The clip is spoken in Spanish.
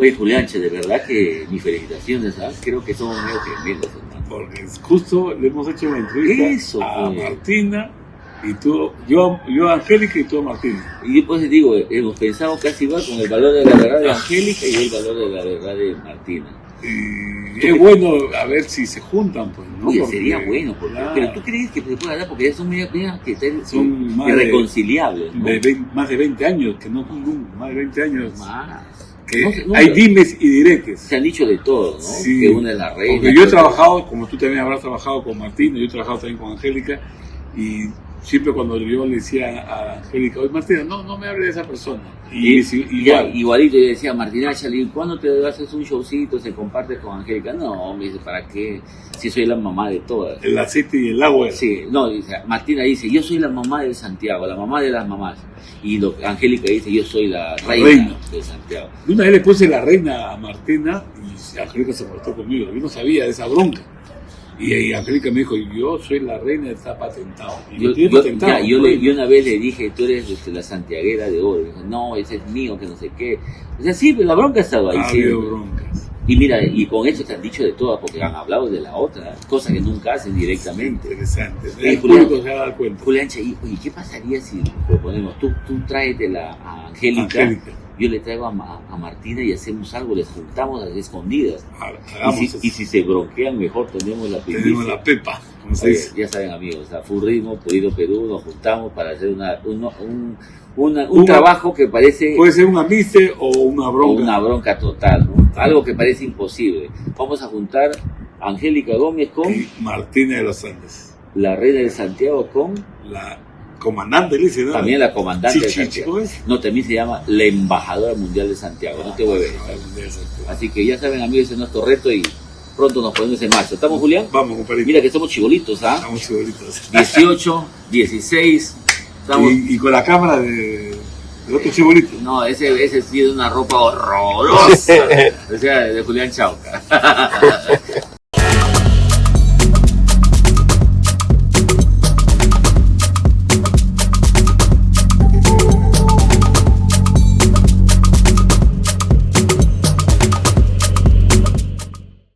Oye, Julianche, de verdad que mis felicitaciones, ¿sabes? Creo que somos medio gemelos, hermano. Porque justo le hemos hecho una entrevista Eso, a pues. Martina y tú, yo a Angélica y tú a Martina. Y después digo, hemos pensado casi igual con el valor de la verdad de Angélica y el valor de la verdad de Martina. Y es bueno a ver si se juntan, pues, ¿no? Oye, Porque, sería bueno, porque, claro, pero tú crees que se puede dar porque ya son medio que son más irreconciliables, ¿no? más de 20 años, que no, más de 20 años. Más. Que No, hay dimes y diretes. Se han dicho de todo, ¿no? Sí, que una es la reina. porque yo he trabajado, como tú también habrás trabajado con Martina, yo he trabajado también con Angélica, y siempre cuando yo le decía a Angélica, oye Martina, no me hable de esa persona. Y igualito, yo decía, Martina Chalín, ¿cuándo te haces un showcito, se comparte con Angélica? No, me dice, ¿para qué? Si soy la mamá de todas. El aceite y el agua. Sí, no, dice, Martina dice, yo soy la mamá de Santiago, la mamá de las mamás. Y Angélica dice, yo soy la reina de Santiago. Y una vez le puse la reina a Martina y Angélica se molestó conmigo. Yo no sabía de esa bronca. Y Angélica me dijo, yo soy la reina, está patentado. Y yo una vez le dije, tú eres la santiaguera de oro. Y dijo, no, ese es mío, que no sé qué. O sea, sí, pero la bronca ha estado ahí. Ha habido broncas. Y mira, y con eso te han dicho de todas, porque han hablado de la otra, cosa que nunca hacen directamente. Interesante. El público se va a dar cuenta. Juliancha, oye, ¿qué pasaría si proponemos, tú tráetela a Angélica, yo le traigo a Martina y hacemos algo, les juntamos a las escondidas? Y si se bronquean, mejor tenemos la primicia. Tenemos la pepa, como se dice. Ya saben, amigos, a Furrismo, Podido Perú, nos juntamos para hacer un trabajo que parece... Puede ser un amiste o una bronca. O una bronca total, ¿no? Algo que parece imposible. Vamos a juntar a Angélica Gómez con... Y Martina de los Andes. La reina de Santiago con... La comandante, le dice, ¿no? También la comandante de Santiago. No, también se llama la embajadora mundial de Santiago. No te vuelves. Así que ya saben, amigos, ese es nuestro reto y pronto nos ponemos en marcha. ¿Estamos, Julián? Vamos, compadre. Mira que somos chibolitos, ¿ah? Estamos chibolitos. 18, 16... Estamos... Y con la cámara de otro chibolito. No, ese sí es una ropa horrorosa. O sea, de Julián Chauca.